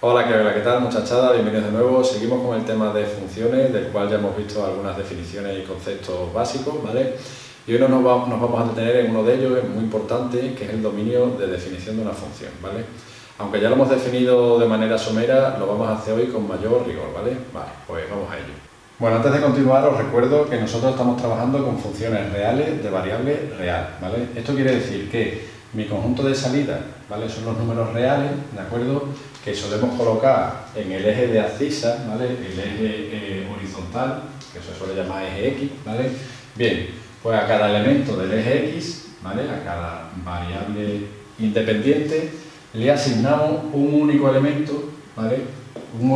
Hola, ¿qué tal muchachada? Bienvenidos de nuevo. Seguimos con el tema de funciones, del cual ya hemos visto algunas definiciones y conceptos básicos, ¿vale? Y hoy nos vamos a detener en uno de ellos, es muy importante, que es el dominio de definición de una función, ¿vale? Aunque ya lo hemos definido de manera somera, lo vamos a hacer hoy con mayor rigor, ¿vale? Vale, pues vamos a ello. Bueno, antes de continuar os recuerdo que nosotros estamos trabajando con funciones reales de variable real, ¿vale? Esto quiere decir que mi conjunto de salida, ¿vale? Son los números reales, ¿de acuerdo? Que solemos colocar en el eje de abscisa, ¿vale? El eje horizontal, que se suele llamar eje X, ¿vale? Bien, pues a cada elemento del eje X, ¿vale? A cada variable independiente le asignamos un único elemento, ¿vale? Un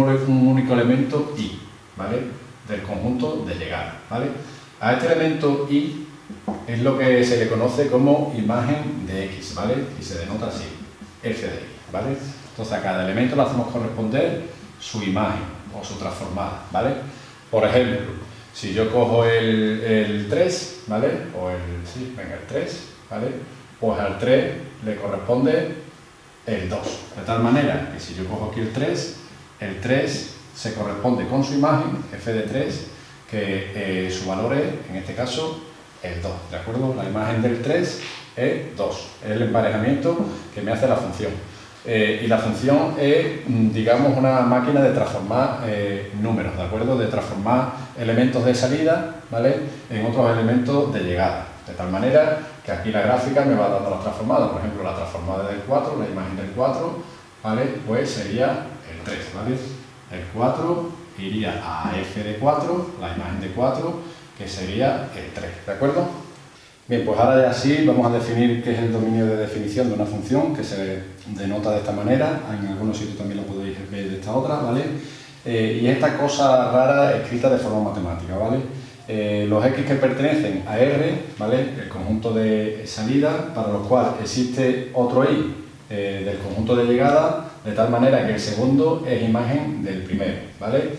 único elemento Y, ¿vale? Del conjunto de llegada, ¿vale? A este elemento Y es lo que se le conoce como imagen de X, ¿vale? Y se denota así, f de X, ¿vale? Entonces a cada elemento le hacemos corresponder su imagen o su transformada, ¿vale? Por ejemplo, si yo cojo el 3, ¿vale? O el 3, ¿vale? Pues al 3 le corresponde el 2. De tal manera que si yo cojo aquí el 3 se corresponde con su imagen, f de 3, que su valor es, en este caso, el 2, ¿de acuerdo? La imagen del 3 es 2, es el emparejamiento que me hace la función. Y la función es, digamos, una máquina de transformar números, ¿de acuerdo? De transformar elementos de salida, ¿vale? En otros elementos de llegada. De tal manera que aquí la gráfica me va dando las transformadas. Por ejemplo, la transformada del 4, la imagen del 4, ¿vale? Pues sería el 3, ¿vale? El 4 iría a f de 4, la imagen de 4, que sería el 3, ¿de acuerdo? Bien, pues ahora ya sí vamos a definir qué es el dominio de definición de una función, que se denota de esta manera, en algunos sitios también lo podéis ver de esta otra, ¿vale? Y esta cosa rara escrita de forma matemática, ¿vale? Los x que pertenecen a R, ¿vale? El conjunto de salida, para los cuales existe otro y del conjunto de llegada, de tal manera que el segundo es imagen del primero, ¿vale?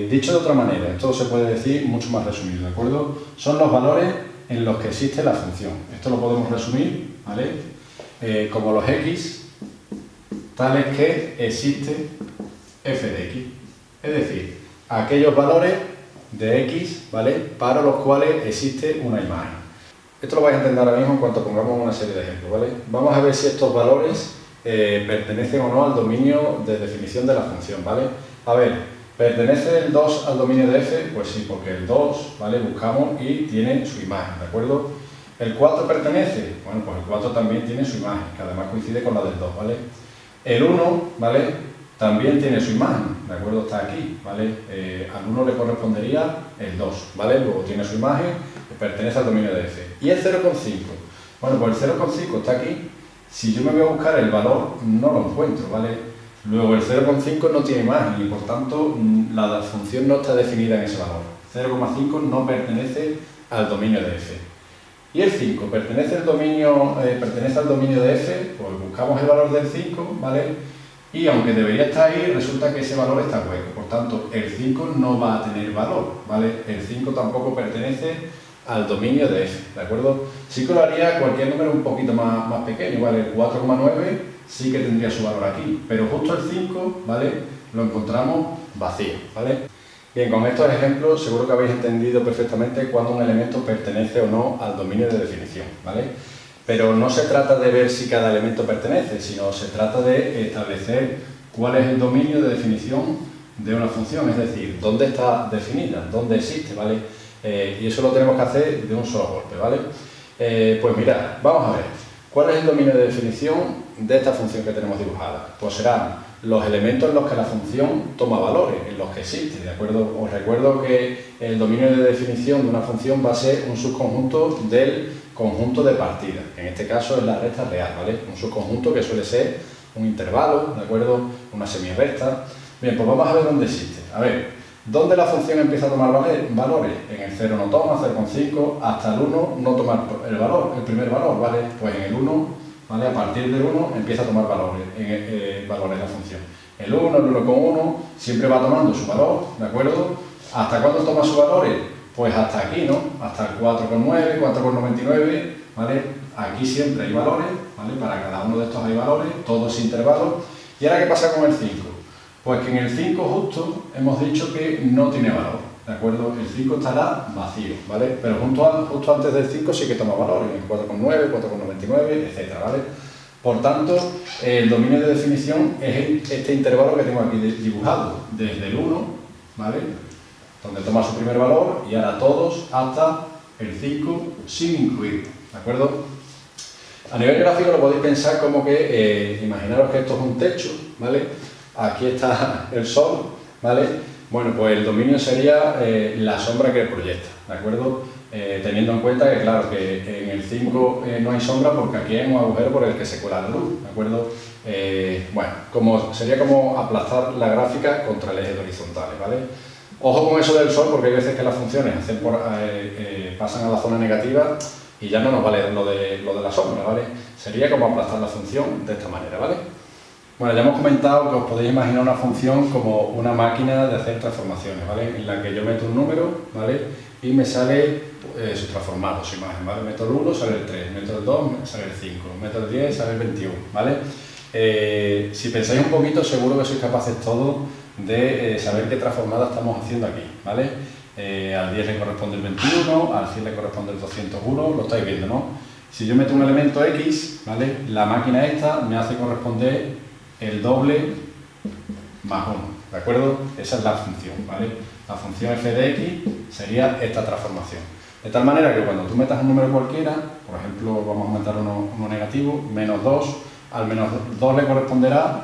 Dicho de otra manera, esto se puede decir mucho más resumido, ¿de acuerdo? Son los valores en los que existe la función. Esto lo podemos resumir, ¿vale? Como los x, tales que existe f de x. Es decir, aquellos valores de x, ¿vale? Para los cuales existe una imagen. Esto lo vais a entender ahora mismo en cuanto pongamos una serie de ejemplos, ¿vale? Vamos a ver si estos valores pertenecen o no al dominio de definición de la función, ¿vale? A ver, ¿pertenece el 2 al dominio de f? Pues sí, porque el 2, ¿vale? Buscamos y tiene su imagen, ¿de acuerdo? ¿El 4 pertenece? Bueno, pues el 4 también tiene su imagen, que además coincide con la del 2, ¿vale? El 1, ¿vale? También tiene su imagen, ¿de acuerdo? Está aquí, ¿vale? Al 1 le correspondería el 2, ¿vale? Luego tiene su imagen, pertenece al dominio de f. ¿Y el 0,5? Bueno, pues el 0,5 está aquí. Si yo me voy a buscar el valor, no lo encuentro, ¿vale? Luego el 0,5 no tiene imagen y por tanto la función no está definida en ese valor. 0,5 no pertenece al dominio de f. ¿Y el 5? ¿Pertenece al dominio de f? Pues buscamos el valor del 5, ¿vale? Y aunque debería estar ahí, resulta que ese valor está hueco. Por tanto, el 5 no va a tener valor, ¿vale? El 5 tampoco pertenece al dominio de f, ¿de acuerdo? Sí que lo haría cualquier número un poquito más pequeño, ¿vale? El 4,9 sí que tendría su valor aquí, pero justo el 5, ¿vale? Lo encontramos vacío, ¿vale? Bien, con estos ejemplos seguro que habéis entendido perfectamente cuándo un elemento pertenece o no al dominio de definición, ¿vale? Pero no se trata de ver si cada elemento pertenece, sino se trata de establecer cuál es el dominio de definición de una función, es decir, dónde está definida, dónde existe, ¿vale? Y eso lo tenemos que hacer de un solo golpe, ¿vale? Pues mirad, vamos a ver, ¿cuál es el dominio de definición de esta función que tenemos dibujada? Pues serán los elementos en los que la función toma valores, en los que existe, ¿de acuerdo? Os recuerdo que el dominio de definición de una función va a ser un subconjunto del conjunto de partidas, en este caso es la recta real, ¿vale? Un subconjunto que suele ser un intervalo, ¿de acuerdo? Una semirrecta. Bien, pues vamos a ver dónde existe. A ver, ¿dónde la función empieza a tomar valores? En el 0 no toma, 0,5, hasta el 1 no toma el primer valor, ¿vale? Pues en el 1, ¿vale? A partir del 1 empieza a tomar valores la función. El 1, el 1,1 siempre va tomando su valor, ¿de acuerdo? ¿Hasta cuándo toma sus valores? Pues hasta aquí, ¿no? Hasta el 4,9, 4,99, ¿vale? Aquí siempre hay valores, ¿vale? Para cada uno de estos hay valores, todos intervalos. ¿Y ahora qué pasa con el 5? Pues que en el 5 justo hemos dicho que no tiene valor, ¿de acuerdo? El 5 estará vacío, ¿vale? Pero justo antes del 5 sí que toma valor, en el 4,9, 4,99, etcétera, ¿vale? Por tanto, el dominio de definición es este intervalo que tengo aquí dibujado, desde el 1, ¿vale?, donde toma su primer valor, y ahora todos hasta el 5 sin incluir, ¿de acuerdo? A nivel gráfico lo podéis pensar como que, imaginaros que esto es un techo, ¿vale? Aquí está el sol, ¿vale? Bueno, pues el dominio sería la sombra que proyecta, ¿de acuerdo? Teniendo en cuenta que, claro, que en el 5 no hay sombra porque aquí hay un agujero por el que se cuela la luz, ¿de acuerdo? Bueno, sería como aplastar la gráfica contra el eje de horizontales, ¿vale? Ojo con eso del sol, porque hay veces que las funciones pasan a la zona negativa y ya no nos vale lo de la sombra, ¿vale? Sería como aplastar la función de esta manera, ¿vale? Bueno, ya hemos comentado que os podéis imaginar una función como una máquina de hacer transformaciones, ¿vale? En la que yo meto un número, ¿vale?, y me sale su transformado, su imagen, ¿vale? Meto el 1, sale el 3, meto el 2, sale el 5, meto el 10, sale el 21, ¿vale? Si pensáis un poquito, seguro que sois capaces todos de saber qué transformada estamos haciendo aquí, ¿vale? Al 10 le corresponde el 21, al 100 le corresponde el 201, lo estáis viendo, ¿no? Si yo meto un elemento X, ¿vale?, la máquina esta me hace corresponder el doble más 1, ¿de acuerdo? Esa es la función, ¿vale? La función f de x sería esta transformación. De tal manera que cuando tú metas un número cualquiera, por ejemplo, vamos a meter uno negativo, menos 2, al menos 2 le corresponderá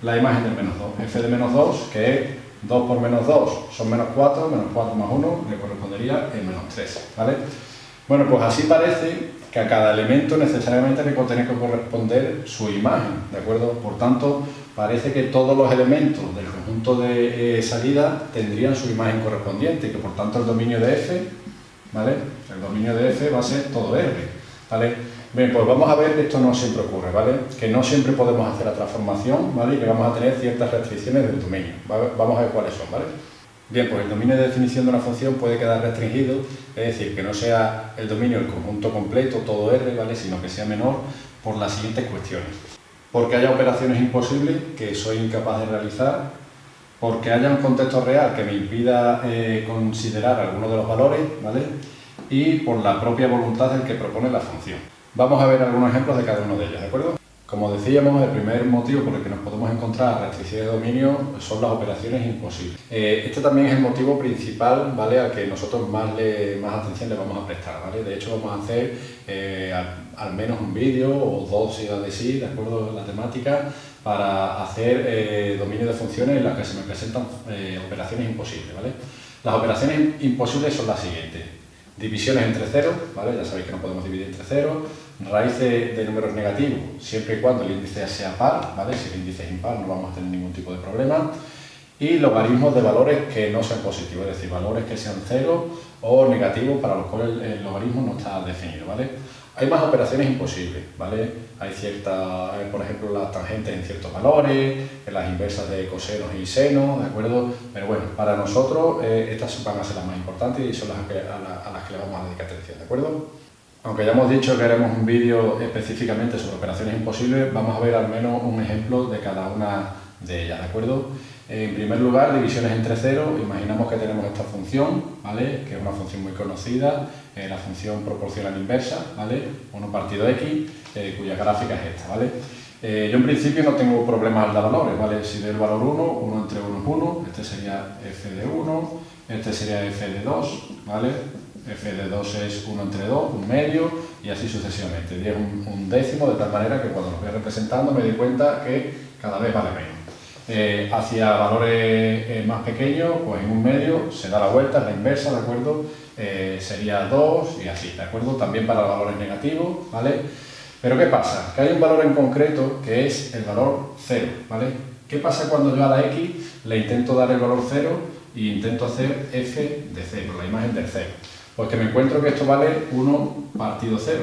la imagen del menos 2. F de menos 2, que es 2 por menos 2 son menos 4 más 1 le correspondería el menos 3, ¿vale? Bueno, pues así parece que a cada elemento necesariamente le tiene que corresponder su imagen, ¿de acuerdo? Por tanto, parece que todos los elementos del conjunto de salida tendrían su imagen correspondiente, que por tanto el dominio de F, ¿vale?, el dominio de F va a ser todo R, ¿vale? Bien, pues vamos a ver que esto no siempre ocurre, ¿vale? Que no siempre podemos hacer la transformación, ¿vale?, y que vamos a tener ciertas restricciones del dominio. Vamos a ver cuáles son, ¿vale? Bien, pues el dominio de definición de una función puede quedar restringido, es decir, que no sea el dominio el conjunto completo, todo R, ¿vale?, sino que sea menor por las siguientes cuestiones. Porque haya operaciones imposibles que soy incapaz de realizar, porque haya un contexto real que me impida considerar alguno de los valores, ¿vale?, y por la propia voluntad del que propone la función. Vamos a ver algunos ejemplos de cada uno de ellos, ¿de acuerdo? Como decíamos, el primer motivo por el que nos podemos encontrar restricciones de dominio son las operaciones imposibles. Este también es el motivo principal, ¿vale?, al que nosotros más atención le vamos a prestar, ¿vale? De hecho, vamos a hacer al menos un vídeo o dos si da de sí, de acuerdo a la temática, para hacer dominio de funciones en las que se me presentan operaciones imposibles, ¿vale? Las operaciones imposibles son las siguientes: divisiones entre ceros, ¿vale? Ya sabéis que no podemos dividir entre ceros. Raíces de números negativos, siempre y cuando el índice sea par, ¿vale? Si el índice es impar no vamos a tener ningún tipo de problema. Y logaritmos de valores que no sean positivos, es decir, valores que sean cero o negativos para los cuales el logaritmo no está definido, ¿vale? Hay más operaciones imposibles, ¿vale? Hay por ejemplo, las tangentes en ciertos valores, las inversas de cosenos y senos, ¿de acuerdo? Pero bueno, para nosotros estas van a ser las más importantes y son a las que le vamos a dedicar atención, ¿de acuerdo? Aunque ya hemos dicho que haremos un vídeo específicamente sobre operaciones imposibles, vamos a ver al menos un ejemplo de cada una de ellas, ¿de acuerdo? En primer lugar, divisiones entre ceros. Imaginamos que tenemos esta función, ¿vale?, que es una función muy conocida, la función proporcional inversa, ¿vale?, 1 partido x, cuya gráfica es esta, ¿vale? Yo en principio no tengo problemas al dar valores, ¿vale? Si doy el valor 1, 1 entre 1 es 1, este sería f de 1, este sería f de 2, ¿vale? F de 2 es 1 entre 2, un medio, y así sucesivamente. 10 un décimo, de tal manera que cuando lo voy representando me doy cuenta que cada vez vale menos. Hacia valores más pequeños, pues en un medio se da la vuelta, es la inversa, ¿de acuerdo? Sería 2 y así, ¿de acuerdo? También para valores negativos, ¿vale? Pero ¿qué pasa? Que hay un valor en concreto que es el valor 0, ¿vale? ¿Qué pasa cuando yo a la x le intento dar el valor 0 e intento hacer f de 0, la imagen del 0? Pues que me encuentro que esto vale 1 partido 0.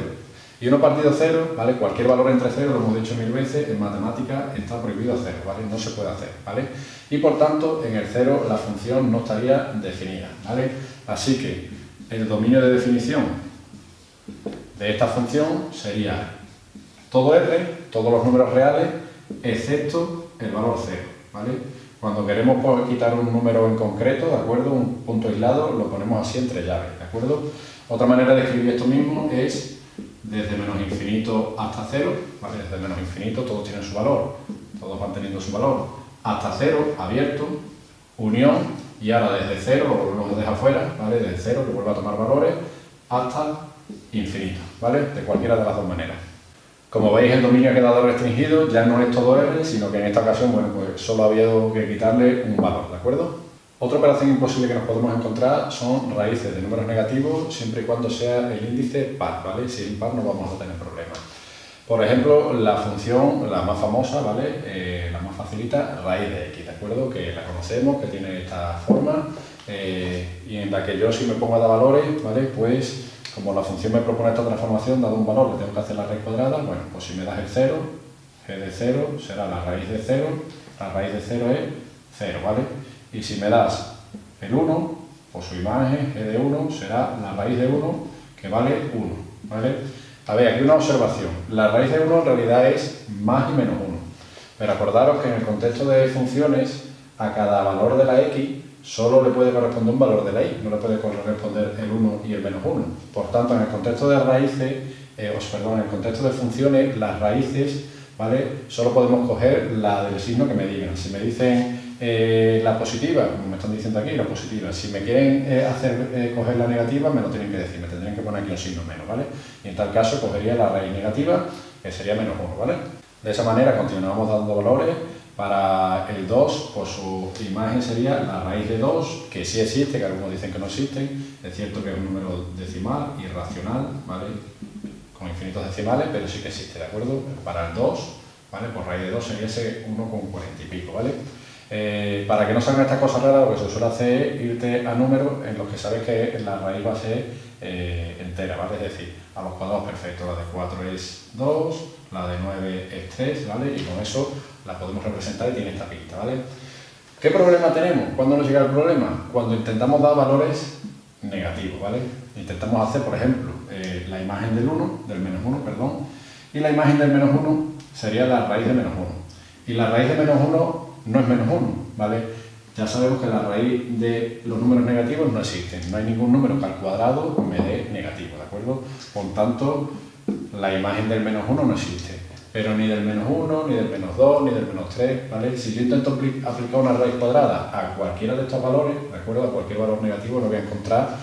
Y 1 partido 0, ¿vale? Cualquier valor entre 0, lo hemos dicho 1000 veces, en matemáticas está prohibido hacer, ¿vale? No se puede hacer, ¿vale? Y por tanto, en el 0 la función no estaría definida, ¿vale? Así que el dominio de definición de esta función sería todo R, todos los números reales, excepto el valor 0, ¿vale? Cuando queremos pues, quitar un número en concreto, ¿de acuerdo? Un punto aislado, lo ponemos así entre llaves, ¿de acuerdo? Otra manera de escribir esto mismo es desde menos infinito hasta 0, ¿vale? Desde menos infinito todos tienen su valor, todos van teniendo su valor, hasta 0, abierto, unión, y ahora desde 0, lo volvemos a dejar fuera, ¿vale? Desde 0, que vuelva a tomar valores, hasta infinito, ¿vale? De cualquiera de las dos maneras. Como veis, el dominio ha quedado restringido, ya no es todo R, sino que en esta ocasión, bueno, pues solo había que quitarle un valor, ¿de acuerdo? Otra operación imposible que nos podemos encontrar son raíces de números negativos, siempre y cuando sea el índice par, ¿vale? Si es impar no vamos a tener problemas. Por ejemplo, la función, la más famosa, ¿vale? La más facilita, raíz de x, ¿de acuerdo? Que la conocemos, que tiene esta forma, y en la que yo si me pongo a dar valores, ¿vale? Pues como la función me propone esta transformación, dado un valor, le tengo que hacer la raíz cuadrada, bueno, pues si me das el 0, g de 0 será la raíz de 0, la raíz de 0 es 0, ¿vale? Y si me das el 1, pues su imagen, g de 1, será la raíz de 1, que vale 1, ¿vale? A ver, aquí una observación, la raíz de 1 en realidad es más y menos 1, pero acordaros que en el contexto de funciones, a cada valor de la x, solo le puede corresponder un valor de la y, no le puede corresponder el 1 y el menos 1. Por tanto, en el contexto de raíces, en el contexto de funciones, las raíces, ¿vale? Solo podemos coger la del signo que me digan. Si me dicen la positiva, como me están diciendo aquí, la positiva. Si me quieren hacer coger la negativa, me lo tienen que decir, me tendrían que poner aquí un signo menos, ¿vale? Y en tal caso cogería la raíz negativa, que sería menos 1, ¿vale? De esa manera continuamos dando valores. Para el 2, pues su imagen sería la raíz de 2, que sí existe, que algunos dicen que no existen. Es cierto que es un número decimal, irracional, ¿vale? Con infinitos decimales, pero sí que existe, ¿de acuerdo? Para el 2, ¿vale? Pues raíz de 2 sería ese 1,40 y pico, ¿vale? Para que no salgan estas cosas raras, lo que se suele hacer es irte a números en los que sabes que la raíz va a ser entera, ¿vale? Es decir, a los cuadrados perfectos, la de 4 es 2, la de 9 es 3, ¿vale? Y con eso la podemos representar y tiene esta pinta, ¿vale? ¿Qué problema tenemos? ¿Cuándo nos llega el problema? Cuando intentamos dar valores negativos, ¿vale? Intentamos hacer, por ejemplo, la imagen del menos 1, perdón, y la imagen del menos 1 sería la raíz de menos 1. Y la raíz de menos 1 no es menos 1, ¿vale? Ya sabemos que la raíz de los números negativos no existen, no hay ningún número que al cuadrado me dé negativo, ¿de acuerdo? Por tanto, la imagen del menos 1 no existe, pero ni del menos 1, ni del menos 2, ni del menos 3, ¿vale? Si yo intento aplicar una raíz cuadrada a cualquiera de estos valores, ¿de acuerdo? A cualquier valor negativo no voy a encontrar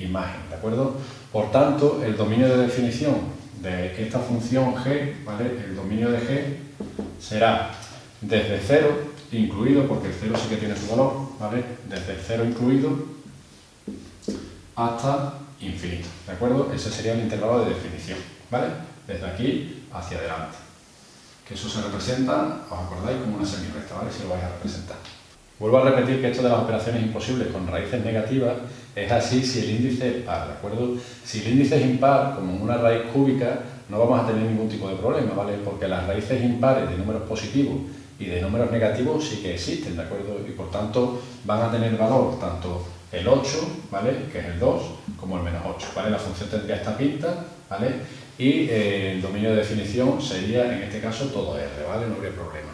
imagen, ¿de acuerdo? Por tanto, el dominio de definición de esta función g, ¿vale? El dominio de g será desde 0 incluido, porque el 0 sí que tiene su valor, ¿vale? Desde el 0 incluido hasta infinito, ¿de acuerdo? Ese sería el intervalo de definición, ¿vale? Desde aquí hacia adelante. Que eso se representa, os acordáis, como una semirrecta, ¿vale? Si lo vais a representar. Vuelvo a repetir que esto de las operaciones imposibles con raíces negativas es así si el índice es par, ¿de acuerdo? Si el índice es impar, como en una raíz cúbica, no vamos a tener ningún tipo de problema, ¿vale? Porque las raíces impares de números positivos y de números negativos sí que existen, ¿de acuerdo? Y por tanto van a tener valor tanto el 8, ¿vale? Que es el 2, como el menos 8, ¿vale? La función tendría esta pinta, ¿vale? Y el dominio de definición sería, en este caso, todo R, ¿vale? No habría problema.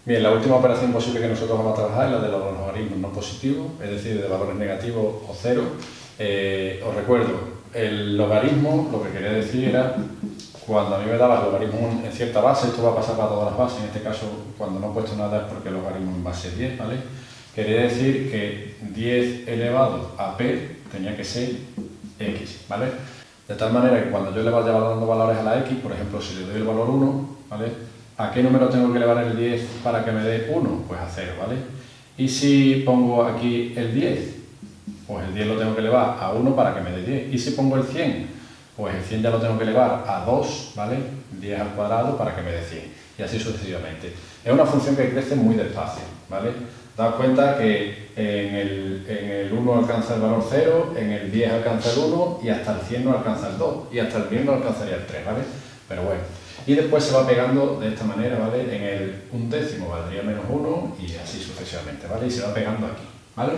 Bien, la última operación posible que nosotros vamos a trabajar es la de los logaritmos no positivos, es decir, de valores negativos o cero. Os recuerdo, el logaritmo lo que quería decir era, cuando a mí me daba el logaritmo en cierta base, esto va a pasar para todas las bases, en este caso cuando no he puesto nada es porque el logaritmo en base es 10, ¿vale? Quería decir que 10 elevado a p tenía que ser x, ¿vale? De tal manera que cuando yo le vaya dando valores a la x, por ejemplo, si le doy el valor 1, ¿vale? ¿A qué número tengo que elevar el 10 para que me dé 1? Pues a 0, ¿vale? Y si pongo aquí el 10, pues el 10 lo tengo que elevar a 1 para que me dé 10. Y si pongo el 100, pues el 100 ya lo tengo que elevar a 2, ¿vale? 10 al cuadrado para que me dé 100. Y así sucesivamente. Es una función que crece muy despacio, ¿vale? Daos cuenta que en el 1 alcanza el valor 0, en el 10 alcanza el 1 y hasta el 100 no alcanza el 2. Y hasta el 10 no alcanzaría el 3, ¿vale? Pero bueno. Y después se va pegando de esta manera, ¿vale? En el 1/10 valdría menos 1 y así sucesivamente, ¿vale? Y se va pegando aquí, ¿vale?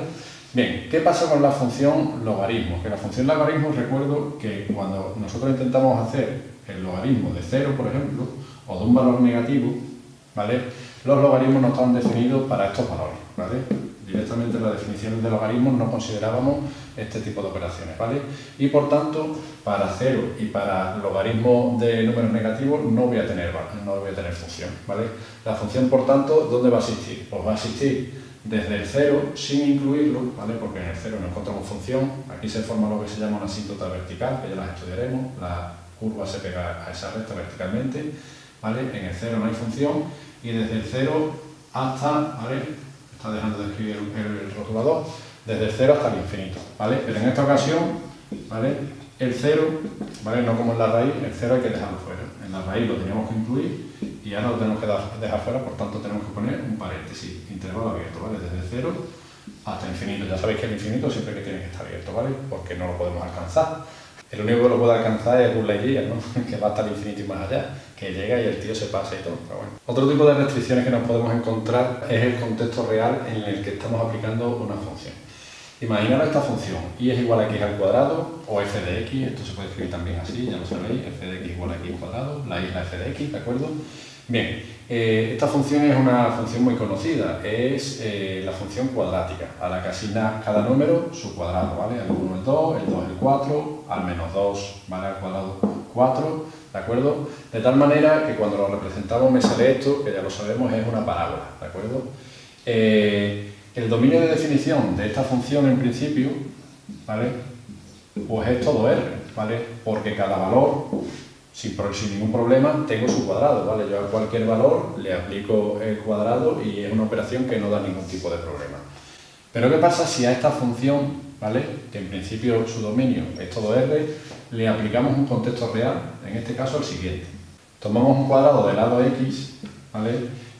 Bien, ¿qué pasa con la función logaritmo? Que la función logaritmo, recuerdo que cuando nosotros intentamos hacer el logaritmo de 0, por ejemplo, o de un valor negativo, ¿vale? Los logaritmos no están definidos para estos valores, ¿vale? Directamente en las definiciones de logaritmos no considerábamos este tipo de operaciones, ¿vale? Y por tanto, para 0 y para logaritmos de números negativos no voy a tener función, ¿vale? La función, por tanto, ¿dónde va a existir? Pues va a existir desde el 0 sin incluirlo, ¿vale? Porque en el 0 no encontramos función. Aquí se forma lo que se llama una asíntota vertical, que ya las estudiaremos. La curva se pega a esa recta verticalmente, ¿vale? En el 0 no hay función y desde el 0 hasta, ¿vale? Está dejando de escribir el rotulador, desde el 0 hasta el infinito, ¿vale? Pero en esta ocasión, ¿vale? El 0, ¿vale? No como en la raíz, el 0 hay que dejarlo fuera. En la raíz lo teníamos que incluir y ahora lo tenemos que dejar fuera, por tanto tenemos que poner un paréntesis, intervalo abierto, ¿vale? Desde el 0 hasta el infinito. Ya sabéis que el infinito siempre que tiene que estar abierto, ¿vale? Porque no lo podemos alcanzar. El único que lo puede alcanzar es Buzz Lightyear, ¿no? Que va hasta el infinito y más allá, que llega y el tío se pasa y todo, pero bueno. Otro tipo de restricciones que nos podemos encontrar es el contexto real en el que estamos aplicando una función. Imaginaros esta función, y es igual a x al cuadrado, o f de x, esto se puede escribir también así, ya lo sabéis, f de x igual a x al cuadrado, la isla f de x, ¿de acuerdo? Bien, esta función es una función muy conocida, es la función cuadrática, a la que asigna cada número su cuadrado, ¿vale? El 1 el 2, el 2 el 4, al menos 2, ¿vale? Al cuadrado 4, ¿de acuerdo? De tal manera que cuando lo representamos me sale esto, que ya lo sabemos, es una parábola, ¿de acuerdo? El dominio de definición de esta función en principio, ¿vale? Pues es todo R, ¿vale? Porque cada valor, sin ningún problema, tengo su cuadrado, ¿vale? Yo a cualquier valor le aplico el cuadrado y es una operación que no da ningún tipo de problema. Pero ¿qué pasa si a esta función, ¿vale? Que en principio su dominio es todo R, le aplicamos un contexto real, en este caso el siguiente. Tomamos un cuadrado del lado X, ¿vale?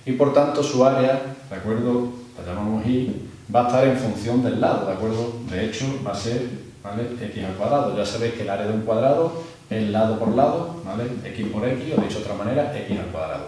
Y por tanto su área, ¿de acuerdo? La llamamos Y, va a estar en función del lado, ¿de acuerdo? De hecho, va a ser, ¿vale? X al cuadrado. Ya sabéis que el área de un cuadrado es lado por lado, ¿vale? X por X, o dicho de otra manera, X al cuadrado.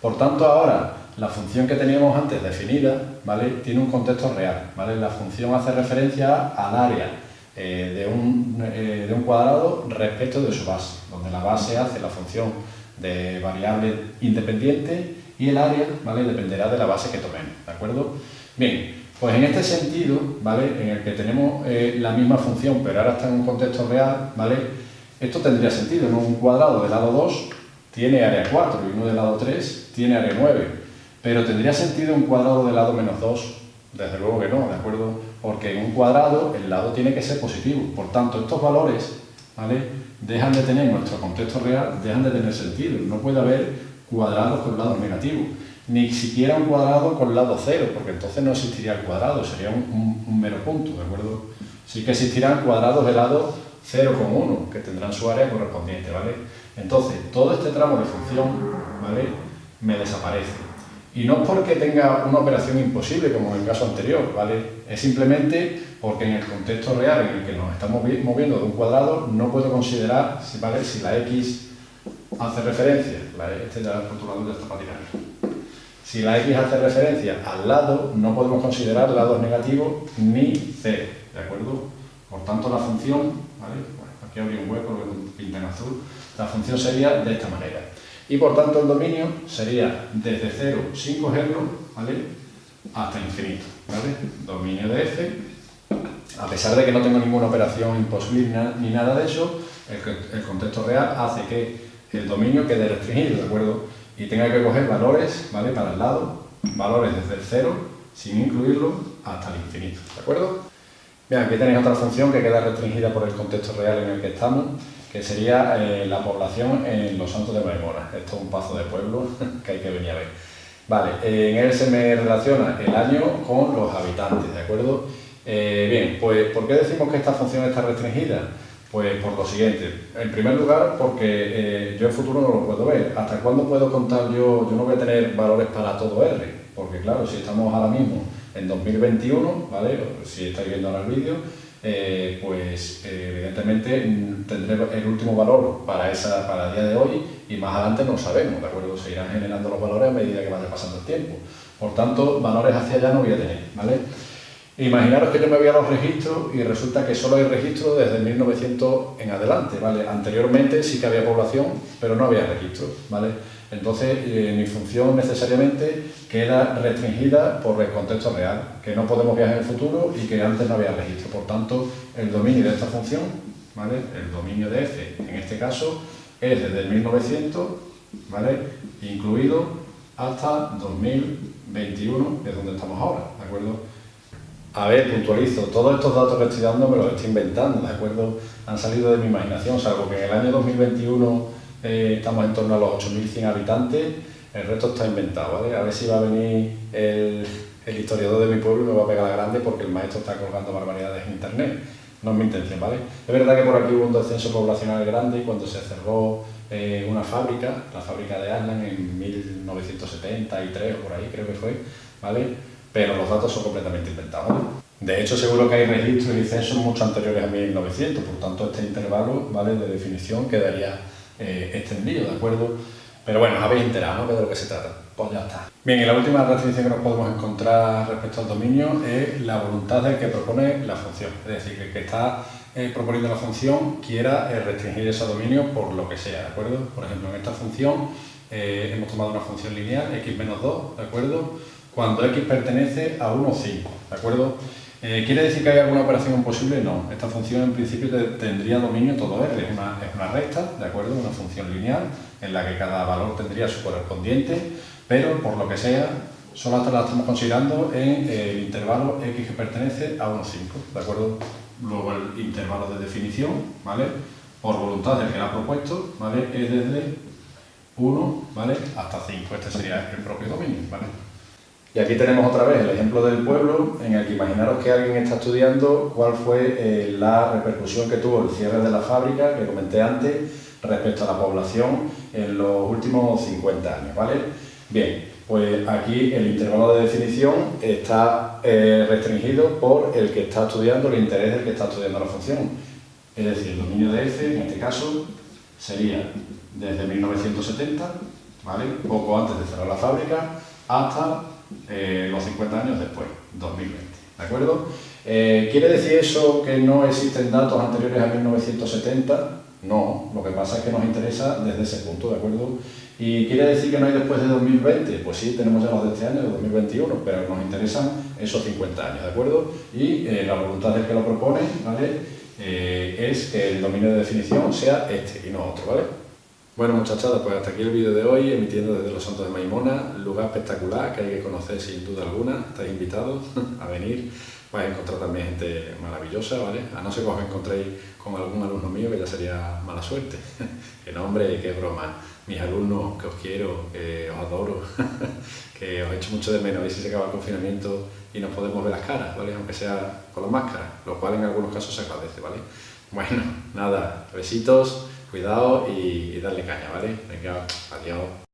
Por tanto, ahora, la función que teníamos antes definida, ¿vale? Tiene un contexto real, ¿vale? La función hace referencia al área de un cuadrado respecto de su base, donde la base hace la función de variable independiente y el área, ¿vale? Dependerá de la base que tomemos, ¿de acuerdo? Bien, pues en este sentido, ¿vale? En el que tenemos la misma función, pero ahora está en un contexto real, ¿vale? Esto tendría sentido, ¿no? Un cuadrado del lado 2 tiene área 4 y uno del lado 3 tiene área 9, pero ¿tendría sentido un cuadrado del lado menos 2? Desde luego que no, ¿de acuerdo? Porque en un cuadrado el lado tiene que ser positivo, por tanto estos valores, ¿vale? Dejan de tener, en nuestro contexto real, dejan de tener sentido, no puede haber cuadrados con lados negativos, ni siquiera un cuadrado con lado 0, porque entonces no existiría el cuadrado, sería un mero punto, ¿de acuerdo? Sí que existirán cuadrados de lado 0,1, que tendrán su área correspondiente, ¿vale? Entonces, todo este tramo de función, ¿vale? Me desaparece. Y no es porque tenga una operación imposible, como en el caso anterior, ¿vale? Es simplemente porque en el contexto real en el que nos estamos moviendo de un cuadrado, no puedo considerar, ¿vale? Si la X hace referencia, este ya el rotulador ya está para tirar. Si la X hace referencia al lado, no podemos considerar lados negativos ni cero, ¿de acuerdo? Por tanto, la función, ¿vale? Bueno, aquí habría un hueco, lo pinta en azul. La función sería de esta manera. Y por tanto, el dominio sería desde 0 sin cogerlo, ¿vale? Hasta infinito, ¿vale? Dominio de f. A pesar de que no tengo ninguna operación imposible ni nada de eso, el contexto real hace que el dominio quede restringido, ¿de acuerdo? Y tenga que coger valores, ¿vale? Para el lado, valores desde el 0, sin incluirlo, hasta el infinito, ¿de acuerdo? Bien, aquí tenéis otra función que queda restringida por el contexto real en el que estamos, que sería la población en Los Santos de Baimora. Esto es un paso de pueblo que hay que venir a ver. Vale, en él se me relaciona el año con los habitantes, ¿de acuerdo? Bien, pues ¿por qué decimos que esta función está restringida? Pues por lo siguiente. En primer lugar, porque yo el futuro no lo puedo ver. ¿Hasta cuándo puedo contar yo? Yo no voy a tener valores para todo R, porque claro, si estamos ahora mismo en 2021, ¿vale? Si estáis viendo ahora el vídeo, pues evidentemente tendré el último valor para el día de hoy y más adelante no sabemos, ¿de acuerdo? Se irán generando los valores a medida que vaya pasando el tiempo. Por tanto, valores hacia allá no voy a tener, ¿vale? Imaginaros que yo me voy a los registros y resulta que solo hay registros desde 1900 en adelante, ¿vale? Anteriormente sí que había población, pero no había registros, ¿vale? Entonces, mi función necesariamente queda restringida por el contexto real, que no podemos viajar en el futuro y que antes no había registro. Por tanto, el dominio de esta función, ¿vale? El dominio de f, en este caso, es desde el 1900, ¿vale? Incluido hasta 2021, que es donde estamos ahora, ¿de acuerdo? A ver, puntualizo, todos estos datos que estoy dando me los estoy inventando, ¿de acuerdo? Han salido de mi imaginación, salvo que en el año 2021 estamos en torno a los 8.100 habitantes, el resto está inventado, ¿vale? A ver si va a venir el historiador de mi pueblo y me va a pegar la grande porque el maestro está colgando barbaridades en internet. No es mi intención, ¿vale? Es verdad que por aquí hubo un descenso poblacional grande cuando se cerró una fábrica, la fábrica de Aslan, en 1973 o por ahí creo que fue, ¿vale? Pero los datos son completamente inventados, ¿vale? De hecho, seguro que hay registros y censos mucho anteriores a 1900, por tanto este intervalo, ¿vale?, de definición quedaría extendido, ¿de acuerdo? Pero bueno, os habéis enterado, ¿no?, de lo que se trata. Pues ya está. Bien, y la última restricción que nos podemos encontrar respecto al dominio es la voluntad del que propone la función. Es decir, que el que está proponiendo la función quiera restringir ese dominio por lo que sea, ¿de acuerdo? Por ejemplo, en esta función hemos tomado una función lineal, x menos 2, ¿de acuerdo?, cuando x pertenece a 1 o 5, ¿de acuerdo? ¿Quiere decir que hay alguna operación imposible? No. Esta función en principio tendría dominio todo R, es una recta, ¿de acuerdo? Una función lineal en la que cada valor tendría su correspondiente, pero por lo que sea, solo la estamos considerando en el intervalo x que pertenece a 1 o 5, ¿de acuerdo? Luego el intervalo de definición, ¿vale?, por voluntad del que la ha propuesto, ¿vale?, es desde 1, ¿vale?, hasta 5. Este sería el propio dominio, ¿vale? Y aquí tenemos otra vez el ejemplo del pueblo, en el que imaginaros que alguien está estudiando cuál fue la repercusión que tuvo el cierre de la fábrica, que comenté antes, respecto a la población en los últimos 50 años, ¿vale? Bien, pues aquí el intervalo de definición está restringido por el que está estudiando, el interés del que está estudiando la función. Es decir, el dominio de f, en este caso, sería desde 1970, ¿vale?, poco antes de cerrar la fábrica, hasta los 50 años después, 2020, ¿de acuerdo? ¿Quiere decir eso que no existen datos anteriores a 1970? No, lo que pasa es que nos interesa desde ese punto, ¿de acuerdo? ¿Y quiere decir que no hay después de 2020? Pues sí, tenemos ya los de este año, de 2021, pero nos interesan esos 50 años, ¿de acuerdo? Y la voluntad del que lo propone, ¿vale?, es que el dominio de definición sea este y no otro, ¿vale? Bueno, muchachadas, pues hasta aquí el vídeo de hoy, emitiendo desde Los Santos de Maimona, lugar espectacular que hay que conocer sin duda alguna. Estáis invitados a venir, vais a encontrar también gente maravillosa, ¿vale? A no ser que os encontréis con algún alumno mío, que ya sería mala suerte. Que no, hombre, qué broma. Mis alumnos, que os quiero, que os adoro, que os echo mucho de menos, a ver si se acaba el confinamiento y nos podemos ver las caras, ¿vale? Aunque sea con las máscaras, lo cual en algunos casos se agradece, ¿vale? Bueno, nada, besitos. Cuidado y darle caña, ¿vale? Venga, adiós.